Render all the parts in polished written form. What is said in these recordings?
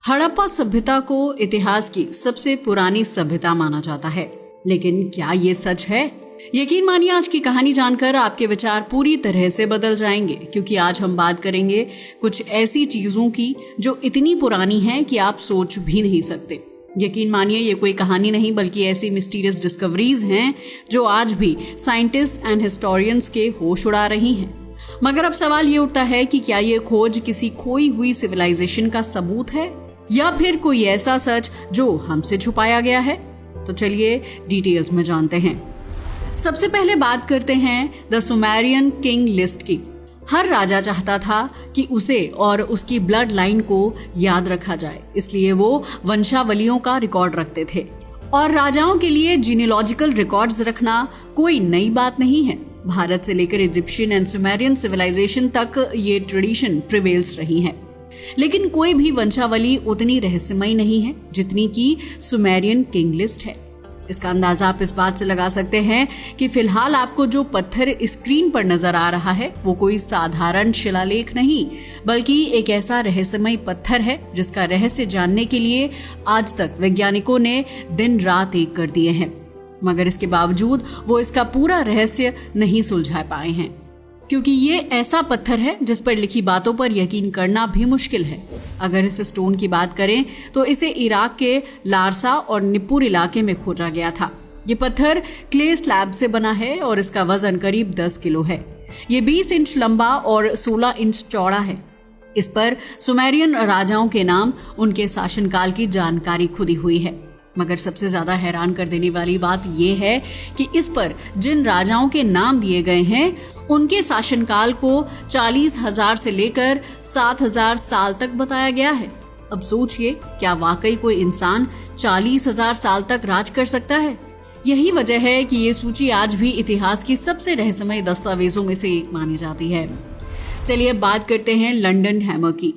हड़प्पा सभ्यता को इतिहास की सबसे पुरानी सभ्यता माना जाता है, लेकिन क्या ये सच है? यकीन मानिए आज की कहानी जानकर आपके विचार पूरी तरह से बदल जाएंगे, क्योंकि आज हम बात करेंगे कुछ ऐसी चीजों की जो इतनी पुरानी हैं कि आप सोच भी नहीं सकते। यकीन मानिए ये कोई कहानी नहीं बल्कि ऐसी मिस्टीरियस डिस्कवरीज हैं जो आज भी साइंटिस्ट एंड हिस्टोरियंस के होश उड़ा रही हैं। मगर अब सवाल ये उठता है कि क्या ये खोज किसी खोई हुई सिविलाइजेशन का सबूत है या फिर कोई ऐसा सच जो हमसे छुपाया गया है? तो चलिए डिटेल्स में जानते हैं। सबसे पहले बात करते हैं द सुमेरियन किंग लिस्ट की। हर राजा चाहता था कि उसे और उसकी ब्लड लाइन को याद रखा जाए, इसलिए वो वंशावलियों का रिकॉर्ड रखते थे। और राजाओं के लिए जीनियोलॉजिकल रिकॉर्ड्स रखना कोई नई बात नहीं है। भारत से लेकर इजिप्शियन एंड सुमेरियन सिविलाइजेशन तक ये ट्रेडिशन प्रिवेल्स रही है। लेकिन कोई भी वंशावली उतनी रहस्यमयी नहीं है जितनी की सुमेरियन किंग लिस्ट है। इसका अंदाजा आप इस बात से लगा सकते हैं कि फिलहाल आपको जो पत्थर स्क्रीन पर नजर आ रहा है वो कोई साधारण शिलालेख नहीं, बल्कि एक ऐसा रहस्यमयी पत्थर है जिसका रहस्य जानने के लिए आज तक वैज्ञानिकों ने दिन रात एक कर दिए हैं। मगर इसके बावजूद वो इसका पूरा रहस्य नहीं सुलझा पाए हैं, क्योंकि ये ऐसा पत्थर है जिस पर लिखी बातों पर यकीन करना भी मुश्किल है। अगर इस स्टोन की बात करें तो इसे इराक के लारसा और निप्पुर इलाके में खोजा गया था। ये पत्थर क्ले स्लैब से बना है और इसका वजन करीब 10 किलो है। ये 20 इंच लंबा और 16 इंच चौड़ा है। इस पर सुमेरियन राजाओं के नाम, उनके शासनकाल की जानकारी खुदी हुई है। मगर सबसे ज्यादा हैरान कर देने वाली बात यह है कि इस पर जिन राजाओं के नाम दिए गए हैं उनके शासनकाल को 40,000 से लेकर 7,000 साल तक बताया गया है। अब सोचिए, क्या वाकई कोई इंसान 40,000 साल तक राज कर सकता है? यही वजह है कि ये सूची आज भी इतिहास की सबसे रहस्यमय दस्तावेजों में से एक मानी जाती है। चलिए अब बात करते हैं लंदन हैमर की।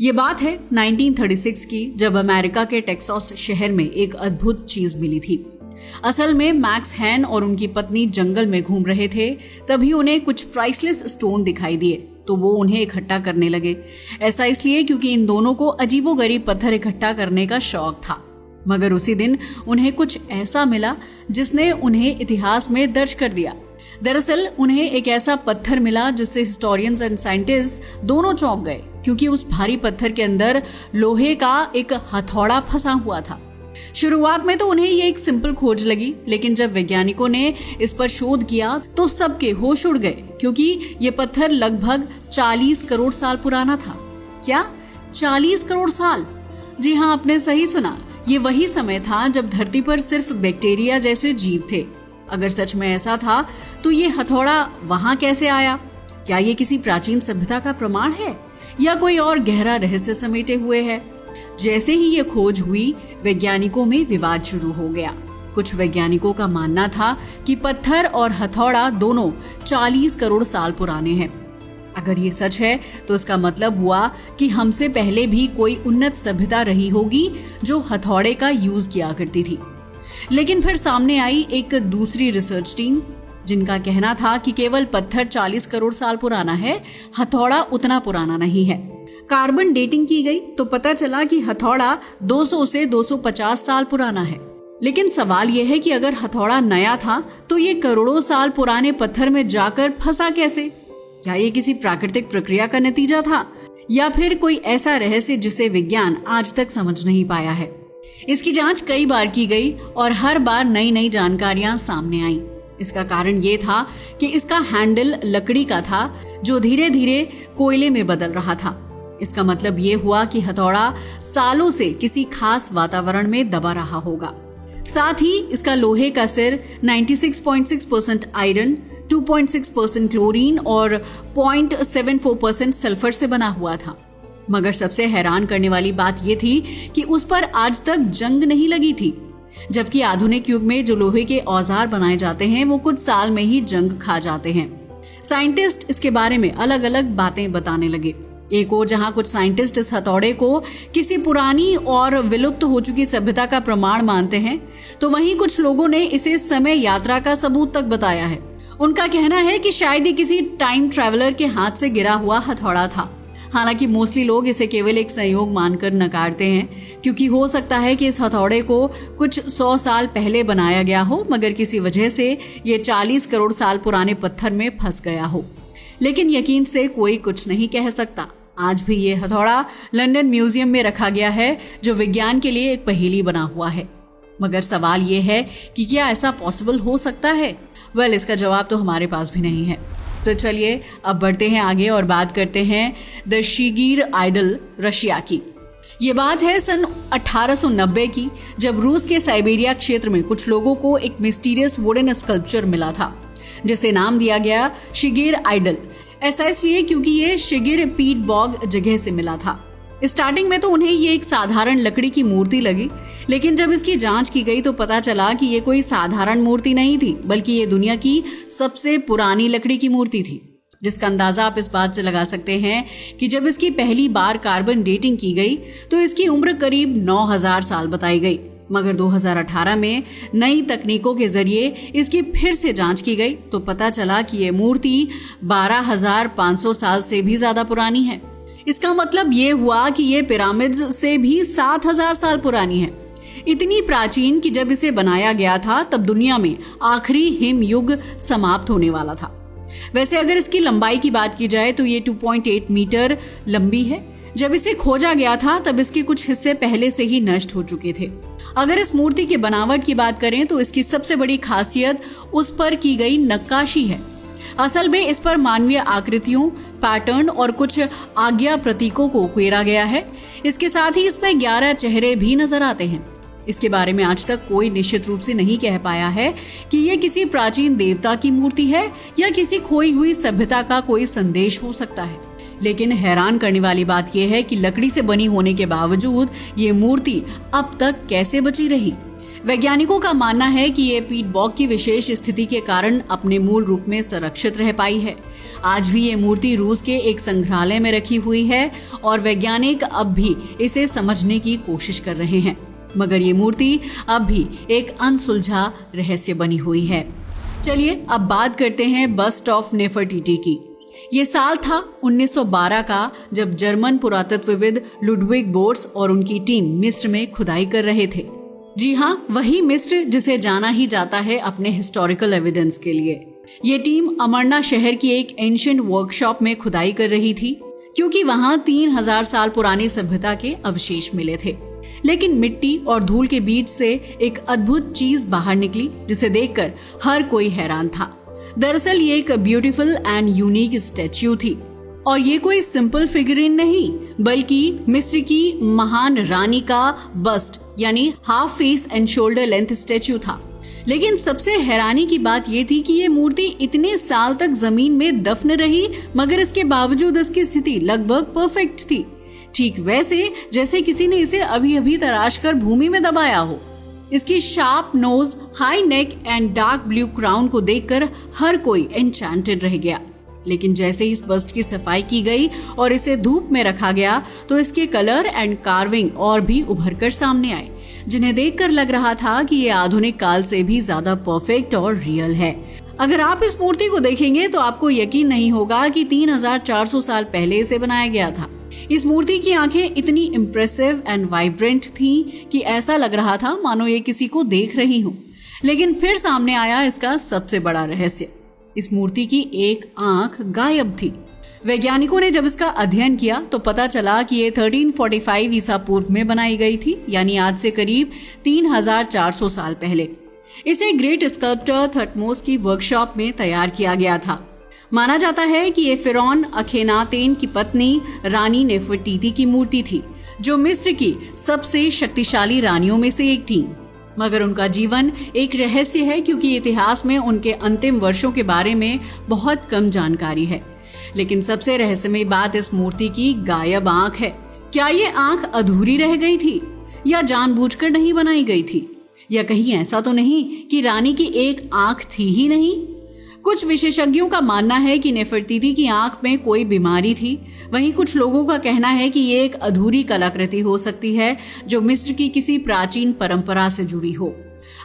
ये बात है 1936 की, जब अमेरिका के टेक्सास शहर में एक अद्भुत चीज मिली थी। असल में मैक्स हैन और उनकी पत्नी जंगल में घूम रहे थे, तभी उन्हें कुछ प्राइसलेस स्टोन दिखाई दिए, तो वो उन्हें इकट्ठा करने लगे। ऐसा इसलिए क्योंकि इन दोनों को अजीबोगरीब पत्थर इकट्ठा करने का शौक था। मगर उसी दिन उन्हें कुछ ऐसा मिला जिसने उन्हें इतिहास में दर्ज कर दिया। दरअसल उन्हें एक ऐसा पत्थर मिला जिससे हिस्टोरियंस एंड साइंटिस्ट दोनों चौंक गए, क्योंकि उस भारी पत्थर के अंदर लोहे का एक हथौड़ा फंसा हुआ था। शुरुआत में तो उन्हें ये एक सिंपल खोज लगी, लेकिन जब वैज्ञानिकों ने इस पर शोध किया तो सबके होश उड़ गए, क्योंकि ये पत्थर लगभग 40 करोड़ साल पुराना था। क्या 40 करोड़ साल? जी हाँ, आपने सही सुना। ये वही समय था जब धरती पर सिर्फ बैक्टीरिया जैसे जीव थे। अगर सच में ऐसा था तो ये हथौड़ा वहां कैसे आया? क्या ये किसी प्राचीन सभ्यता का प्रमाण है या कोई और गहरा रहस्य समेटे हुए है? जैसे ही ये खोज हुई, वैज्ञानिकों में विवाद शुरू हो गया। कुछ वैज्ञानिकों का मानना था कि पत्थर और हथौड़ा दोनों 40 करोड़ साल पुराने हैं। अगर ये सच है तो इसका मतलब हुआ कि हमसे पहले भी कोई उन्नत सभ्यता रही होगी जो हथौड़े का यूज किया करती थी। लेकिन फिर सामने आई एक दूसरी रिसर्च टीम, जिनका कहना था कि केवल पत्थर 40 करोड़ साल पुराना है, हथौड़ा उतना पुराना नहीं है। कार्बन डेटिंग की गई तो पता चला कि हथौड़ा 200 से 250 साल पुराना है। लेकिन सवाल यह है कि अगर हथौड़ा नया था तो ये करोड़ों साल पुराने पत्थर में जाकर फंसा कैसे? क्या ये किसी प्राकृतिक प्रक्रिया का नतीजा था या फिर कोई ऐसा रहस्य जिसे विज्ञान आज तक समझ नहीं पाया है? इसकी जांच कई बार की गई और हर बार नई नई जानकारियां सामने आई। इसका कारण ये था कि इसका हैंडल लकड़ी का था जो धीरे धीरे कोयले में बदल रहा था। इसका मतलब ये हुआ कि हथौड़ा सालों से किसी खास वातावरण में दबा रहा होगा। साथ ही इसका लोहे का सिर 96.6% आयरन, 2.6% क्लोरीन और 0.74% सल्फर से बना हुआ था। मगर सबसे हैरान करने वाली बात यह थी कि उस पर आज तक जंग नहीं लगी थी, जबकि आधुनिक युग में जो लोहे के औजार बनाए जाते हैं वो कुछ साल में ही जंग खा जाते हैं। साइंटिस्ट इसके बारे में अलग अलग बातें बताने लगे। एक और जहां कुछ साइंटिस्ट इस हथौड़े को किसी पुरानी और विलुप्त हो चुकी सभ्यता का प्रमाण मानते हैं, तो वहीं कुछ लोगों ने इसे समय यात्रा का सबूत तक बताया है। उनका कहना है कि शायद ये किसी टाइम ट्रैवलर के हाथ से गिरा हुआ हथौड़ा था। हालांकि मोस्टली लोग इसे केवल एक संयोग मानकर नकारते हैं, क्योंकि हो सकता है कि इस हथौड़े को कुछ 100 साल पहले बनाया गया हो, मगर किसी वजह से ये 40 करोड़ साल पुराने पत्थर में फंस गया हो। लेकिन यकीन से कोई कुछ नहीं कह सकता। आज भी ये हथौड़ा लंदन म्यूजियम में रखा गया है, जो विज्ञान के लिए एक पहेली बना हुआ है। मगर सवाल ये है कि क्या ऐसा पॉसिबल हो सकता है? वेल, इसका जवाब तो हमारे पास भी नहीं है। तो चलिए अब बढ़ते हैं आगे और बात करते हैं द शिगिर आइडल रशिया की। ये बात है सन 1890 की, जब रूस के साइबेरिया क्षेत्र में कुछ लोगों को एक मिस्टीरियस वुडन स्कल्पचर मिला था, जिसे नाम दिया गया शिगिर आइडल। ऐसा इसलिए क्योंकि ये शिगिर पीट बॉग जगह से मिला था। स्टार्टिंग में तो उन्हें ये एक साधारण लकड़ी की मूर्ति लगी, लेकिन जब इसकी जांच की गई तो पता चला कि ये कोई साधारण मूर्ति नहीं थी, बल्कि ये दुनिया की सबसे पुरानी लकड़ी की मूर्ति थी, जिसका अंदाजा आप इस बात से लगा सकते हैं कि जब इसकी पहली बार कार्बन डेटिंग की गई तो इसकी उम्र करीब 9000 साल बताई गई। मगर 2018 में नई तकनीकों के जरिए इसकी फिर से जांच की गई तो पता चला कि ये मूर्ति 12500 साल से भी ज्यादा पुरानी है। इसका मतलब ये हुआ कि ये पिरामिड्स से भी 7000 साल पुरानी है। इतनी प्राचीन कि जब इसे बनाया गया था तब दुनिया में आखिरी हिम युग समाप्त होने वाला था। वैसे अगर इसकी लंबाई की बात की जाए तो ये 2.8 मीटर लंबी है। जब इसे खोजा गया था तब इसके कुछ हिस्से पहले से ही नष्ट हो चुके थे। अगर इस मूर्ति की बनावट की बात करें तो इसकी सबसे बड़ी खासियत उस पर की गई नक्काशी है। असल में इस पर मानवीय आकृतियों, पैटर्न और कुछ आज्ञा प्रतीकों को उकेरा गया है। इसके साथ ही इसमें 11 चेहरे भी नजर आते हैं। इसके बारे में आज तक कोई निश्चित रूप से नहीं कह पाया है कि यह किसी प्राचीन देवता की मूर्ति है या किसी खोई हुई सभ्यता का कोई संदेश हो सकता है। लेकिन हैरान करने वाली बात यह है कि लकड़ी से बनी होने के बावजूद ये मूर्ति अब तक कैसे बची रही। वैज्ञानिकों का मानना है कि ये पीट बॉग की विशेष स्थिति के कारण अपने मूल रूप में संरक्षित रह पाई है। आज भी ये मूर्ति रूस के एक संग्रहालय में रखी हुई है और वैज्ञानिक अब भी इसे समझने की कोशिश कर रहे हैं, मगर ये मूर्ति अब भी एक अनसुलझा रहस्य बनी हुई है। चलिए अब बात करते हैं बस्ट ऑफ नेफरटीटी की। ये साल था 1912 का, जब जर्मन पुरातत्वविद लुडविग बोर्स और उनकी टीम मिस्र में खुदाई कर रहे थे। जी हाँ, वही मिस्र जिसे जाना ही जाता है अपने हिस्टोरिकल एविडेंस के लिए। ये टीम अमरना शहर की एक एंशिएंट वर्कशॉप में खुदाई कर रही थी, क्योंकि वहां 3000 साल पुरानी सभ्यता के अवशेष मिले थे। लेकिन मिट्टी और धूल के बीच से एक अद्भुत चीज बाहर निकली, जिसे देखकर हर कोई हैरान था। दरअसल ये एक ब्यूटीफुल एंड यूनिक स्टैच्यू थी, और ये कोई सिंपल फिगरिन नहीं, बल्कि मिस्र की महान रानी का बस्ट यानी half face and shoulder length statue था। लेकिन सबसे हैरानी की बात यह थी कि ये मूर्ति इतने साल तक जमीन में दफन रही, मगर इसके बावजूद इसकी स्थिति लगभग परफेक्ट थी, ठीक वैसे जैसे किसी ने इसे अभी अभी तराश कर भूमि में दबाया हो। इसकी sharp nose, high neck and dark blue crown को देखकर हर कोई एन्चेंटेड रह गया। लेकिन जैसे ही इस बस्ट की सफाई की गई और इसे धूप में रखा गया तो इसके कलर एंड कार्विंग और भी उभर कर सामने आए, जिन्हें देखकर लग रहा था कि ये आधुनिक काल से भी ज्यादा परफेक्ट और रियल है। अगर आप इस मूर्ति को देखेंगे तो आपको यकीन नहीं होगा कि 3400 साल पहले इसे बनाया गया था। इस मूर्ति की आंखें इतनी इम्प्रेसिव एंड वाइब्रेंट थीं कि ऐसा लग रहा था मानो ये किसी को देख रही हो। लेकिन फिर सामने आया इसका सबसे बड़ा रहस्य। इस मूर्ति की एक आंख गायब थी। वैज्ञानिकों ने जब इसका अध्ययन किया तो पता चला कि ये 1345 ईसा पूर्व में बनाई गई थी, यानी आज से करीब 3400 साल पहले। इसे ग्रेट स्कल्प्टर थटमोस की वर्कशॉप में तैयार किया गया था। माना जाता है कि ये फिरौन अखेनातेन की पत्नी रानी नेफरटीटी की मूर्ति थी, जो मिस्र की सबसे शक्तिशाली रानियों में से एक थी। मगर उनका जीवन एक रहस्य है, क्योंकि इतिहास में उनके अंतिम वर्षों के बारे में बहुत कम जानकारी है। लेकिन सबसे रहस्यमय बात इस मूर्ति की गायब आंख है। क्या ये आंख अधूरी रह गई थी या जानबूझकर नहीं बनाई गई थी, या कहीं ऐसा तो नहीं कि रानी की एक आंख थी ही नहीं। कुछ विशेषज्ञों का मानना है कि नेफरटीटी की आंख में कोई बीमारी थी। वहीं कुछ लोगों का कहना है कि ये एक अधूरी कलाकृति हो सकती है जो मिस्र की किसी प्राचीन परंपरा से जुड़ी हो।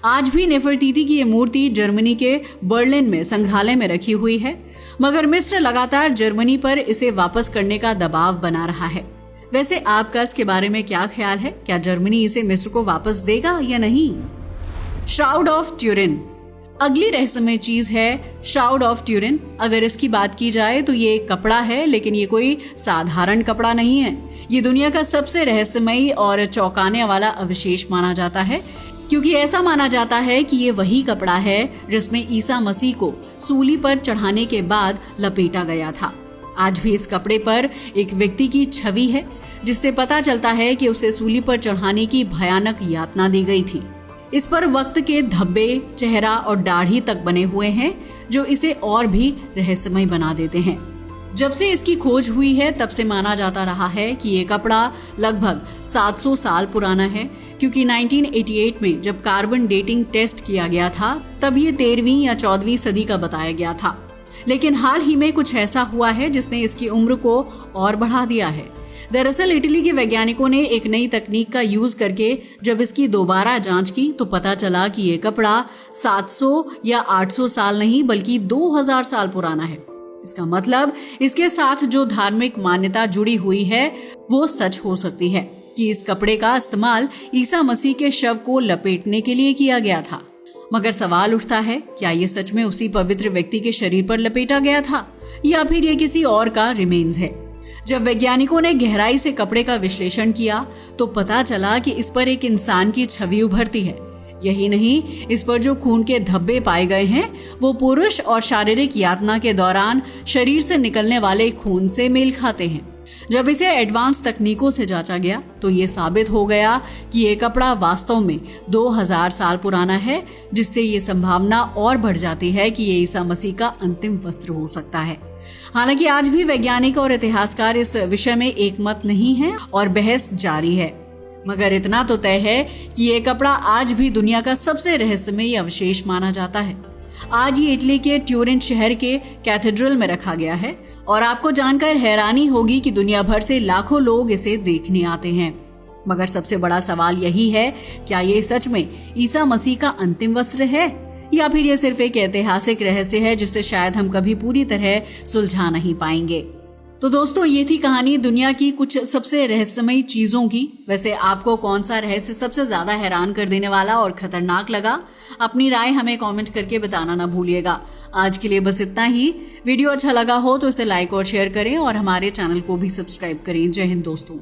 आज भी नेफरटीटी की ये मूर्ति जर्मनी के बर्लिन में संग्रहालय में रखी हुई है। मगर मिस्र लगातार जर्मनी पर इसे वापस करने का दबाव बना रहा है। वैसे आपका इसके बारे में क्या ख्याल है? क्या जर्मनी इसे मिस्र को वापस देगा या नहीं? श्राउड ऑफ ट्यूरिन, अगली रहस्यमय चीज है श्राउड ऑफ ट्यूरिन। अगर इसकी बात की जाए तो ये एक कपड़ा है, लेकिन ये कोई साधारण कपड़ा नहीं है। ये दुनिया का सबसे रहस्यमयी और चौंकाने वाला अवशेष माना जाता है, क्योंकि ऐसा माना जाता है कि ये वही कपड़ा है जिसमें ईसा मसीह को सूली पर चढ़ाने के बाद लपेटा गया था। आज भी इस कपड़े पर एक व्यक्ति की छवि है, जिससे पता चलता है कि उसे सूली पर चढ़ाने की भयानक यातना दी गई थी। इस पर वक्त के धब्बे, चेहरा और दाढ़ी तक बने हुए हैं, जो इसे और भी रहस्यमय बना देते हैं। जब से इसकी खोज हुई है तब से माना जाता रहा है कि ये कपड़ा लगभग 700 साल पुराना है, क्योंकि 1988 में जब कार्बन डेटिंग टेस्ट किया गया था तब ये 13वीं या 14वीं सदी का बताया गया था। लेकिन हाल ही में कुछ ऐसा हुआ है जिसने इसकी उम्र को और बढ़ा दिया है। दरअसल इटली के वैज्ञानिकों ने एक नई तकनीक का यूज करके जब इसकी दोबारा जांच की तो पता चला कि ये कपड़ा 700 या 800 साल नहीं बल्कि 2000 साल पुराना है। इसका मतलब इसके साथ जो धार्मिक मान्यता जुड़ी हुई है वो सच हो सकती है कि इस कपड़े का इस्तेमाल ईसा मसीह के शव को लपेटने के लिए किया गया था। मगर सवाल उठता है, क्या ये सच में उसी पवित्र व्यक्ति के शरीर पर लपेटा गया था या फिर ये किसी और का रिमेन्स है? जब वैज्ञानिकों ने गहराई से कपड़े का विश्लेषण किया तो पता चला कि इस पर एक इंसान की छवि उभरती है। यही नहीं, इस पर जो खून के धब्बे पाए गए हैं वो पुरुष और शारीरिक यातना के दौरान शरीर से निकलने वाले खून से मेल खाते हैं। जब इसे एडवांस तकनीकों से जांचा गया तो ये साबित हो गया कि ये कपड़ा वास्तव में 2000 साल पुराना है, जिससे ये संभावना और बढ़ जाती है कि ये ईसा मसीह का अंतिम वस्त्र हो सकता है। हालांकि आज भी वैज्ञानिक और इतिहासकार इस विषय में एकमत नहीं है और बहस जारी है, मगर इतना तो तय है कि ये कपड़ा आज भी दुनिया का सबसे रहस्यमय अवशेष माना जाता है। आज ये इटली के ट्यूरिन शहर के कैथेड्रल में रखा गया है और आपको जानकर हैरानी होगी कि दुनिया भर से लाखों लोग इसे देखने आते हैं। मगर सबसे बड़ा सवाल यही है, क्या ये सच में ईसा मसीह का अंतिम वस्त्र है या फिर ये सिर्फ एक ऐतिहासिक रहस्य है जिसे शायद हम कभी पूरी तरह सुलझा नहीं पाएंगे। तो दोस्तों, ये थी कहानी दुनिया की कुछ सबसे रहस्यमयी चीजों की। वैसे आपको कौन सा रहस्य सबसे ज्यादा हैरान कर देने वाला और खतरनाक लगा? अपनी राय हमें कमेंट करके बताना ना भूलिएगा। आज के लिए बस इतना ही। वीडियो अच्छा लगा हो तो इसे लाइक और शेयर करें और हमारे चैनल को भी सब्सक्राइब करें। जय हिंद दोस्तों।